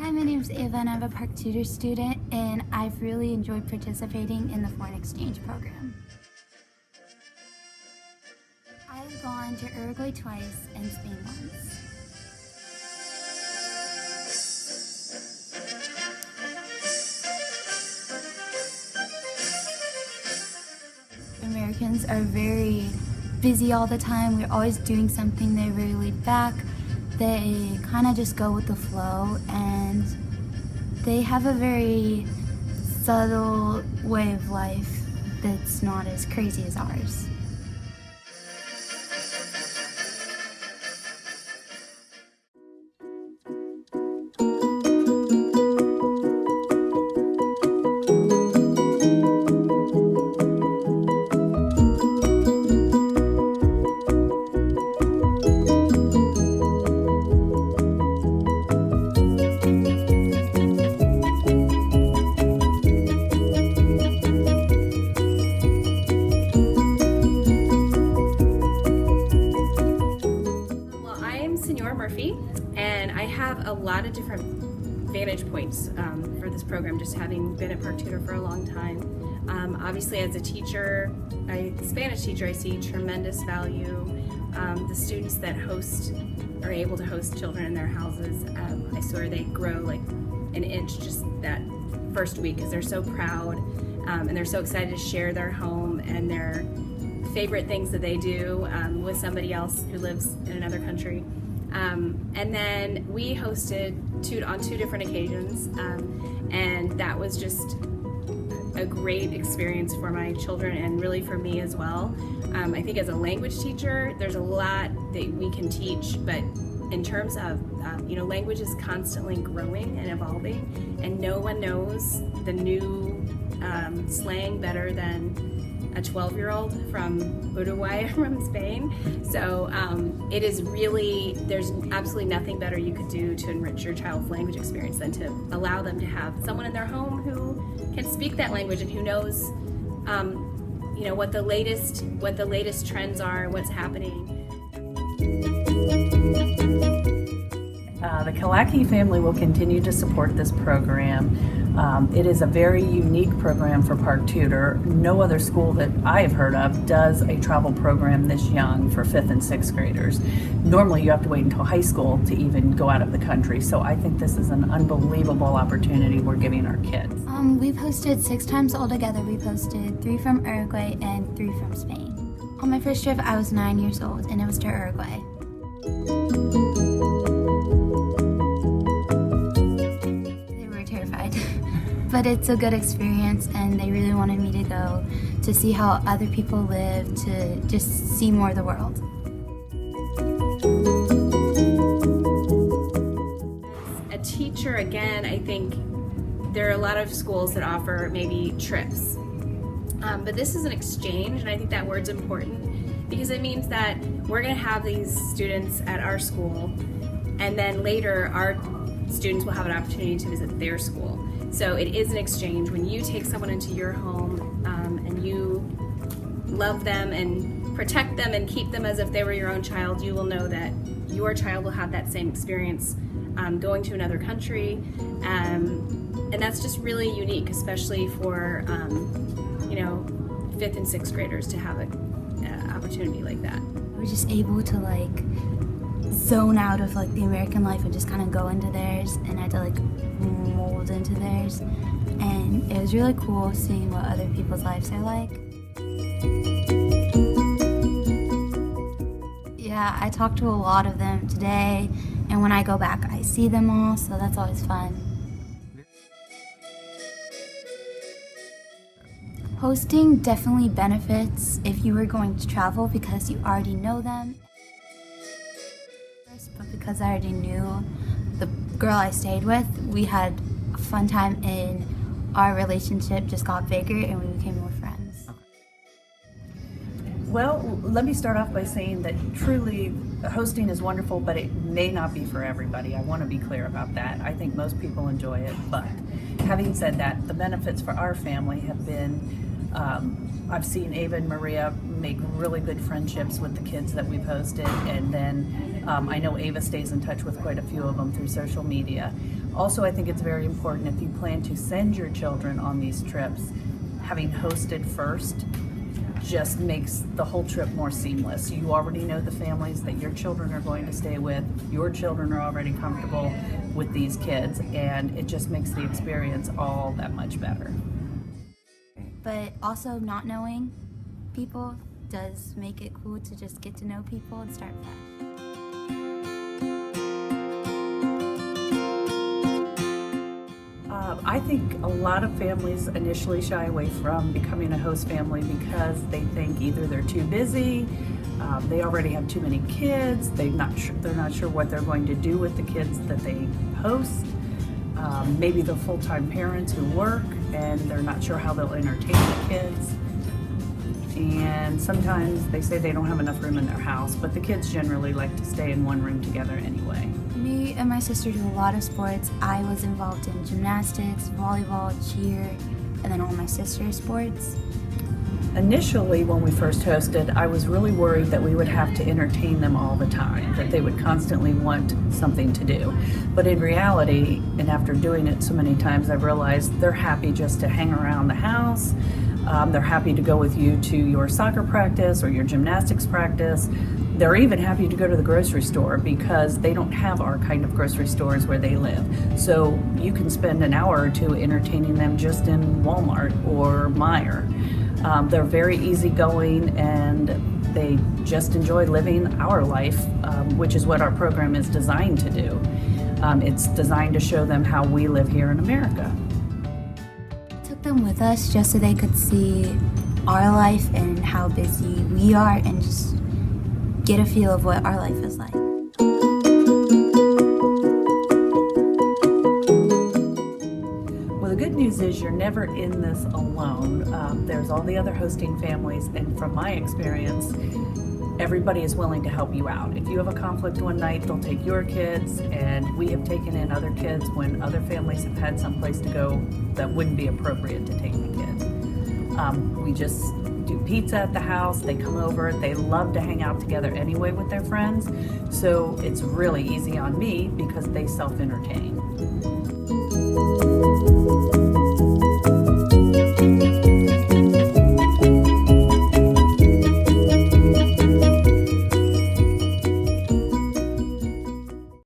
Hi, my name is Ava and I'm a Park Tudor student, and I've really enjoyed participating in the foreign exchange program. I've gone to Uruguay twice and Spain once. Americans are very busy all the time. We're always doing something. They're very laid back. They kind of just go with the flow, and they have a very subtle way of life that's not as crazy as ours. And I have a lot of different vantage points for this program, just having been at Park Tudor for a long time. Obviously, as a teacher, a Spanish teacher, I see tremendous value. The students that are able to host children in their houses, I swear they grow like an inch just that first week because they're so proud and they're so excited to share their home and their favorite things that they do with somebody else who lives in another country. And then we hosted on two different occasions, and that was just a great experience for my children and really for me as well. I think as a language teacher, there's a lot that we can teach, but in terms of, language is constantly growing and evolving, and no one knows the new slang better than a 12-year-old from Uruguay or from Spain. So it is really, there's absolutely nothing better you could do to enrich your child's language experience than to allow them to have someone in their home who can speak that language and who knows what the latest trends are, what's happening. The Kalaki family will continue to support this program. It is a very unique program for Park Tudor. No other school that I have heard of does a travel program this young for 5th and 6th graders. Normally you have to wait until high school to even go out of the country, so I think this is an unbelievable opportunity we're giving our kids. We've hosted 6 times altogether. We've hosted 3 from Uruguay and 3 from Spain. On my first trip, I was 9 years old, and it was to Uruguay. But it's a good experience, and they really wanted me to go to see how other people live, to just see more of the world. As a teacher, again, I think there are a lot of schools that offer maybe trips, but this is an exchange, and I think that word's important because it means that we're going to have these students at our school, and then later our students will have an opportunity to visit their school. So it is an exchange. When you take someone into your home and you love them and protect them and keep them as if they were your own child, you will know that your child will have that same experience going to another country. And that's just really unique, especially for 5th and 6th graders to have an opportunity like that. We're just able to zone out of the American life and just kind of go into theirs, and I had to mold into theirs, and it was really cool seeing what other people's lives are like. Yeah, I talked to a lot of them today, and when I go back I see them all, so that's always fun. Hosting definitely benefits if you were going to travel because you already know them. But because I already knew the girl I stayed with, we had a fun time, and our relationship just got bigger and we became more friends. Well, let me start off by saying that truly hosting is wonderful, but it may not be for everybody. I want to be clear about that. I think most people enjoy it, but having said that, the benefits for our family have been I've seen Ava and Maria make really good friendships with the kids that we've hosted, and then I know Ava stays in touch with quite a few of them through social media. Also, I think it's very important if you plan to send your children on these trips, having hosted first just makes the whole trip more seamless. You already know the families that your children are going to stay with. Your children are already comfortable with these kids, and it just makes the experience all that much better. But also not knowing people does make it cool to just get to know people and start fresh. I think a lot of families initially shy away from becoming a host family because they think either they're too busy, they already have too many kids, they're not sure what they're going to do with the kids that they host. Maybe they're full-time parents who work and they're not sure how they'll entertain the kids. And sometimes they say they don't have enough room in their house, but the kids generally like to stay in one room together anyway. Me and my sister do a lot of sports. I was involved in gymnastics, volleyball, cheer, and then all my sister's sports. Initially, when we first hosted, I was really worried that we would have to entertain them all the time, that they would constantly want something to do. But in reality, and after doing it so many times, I've realized they're happy just to hang around the house. They're happy to go with you to your soccer practice or your gymnastics practice. They're even happy to go to the grocery store because they don't have our kind of grocery stores where they live. So you can spend an hour or two entertaining them just in Walmart or Meijer. They're very easygoing and they just enjoy living our life, which is what our program is designed to do. It's designed to show them how we live here in America. Took them with us just so they could see our life and how busy we are and just get a feel of what our life is like. Well, the good news is you're never in this alone. There's all the other hosting families, and from my experience, everybody is willing to help you out. If you have a conflict one night, they'll take your kids, and we have taken in other kids when other families have had some place to go that wouldn't be appropriate to take the kids. We just do pizza at the house, they come over, they love to hang out together anyway with their friends, so it's really easy on me because they self-entertain.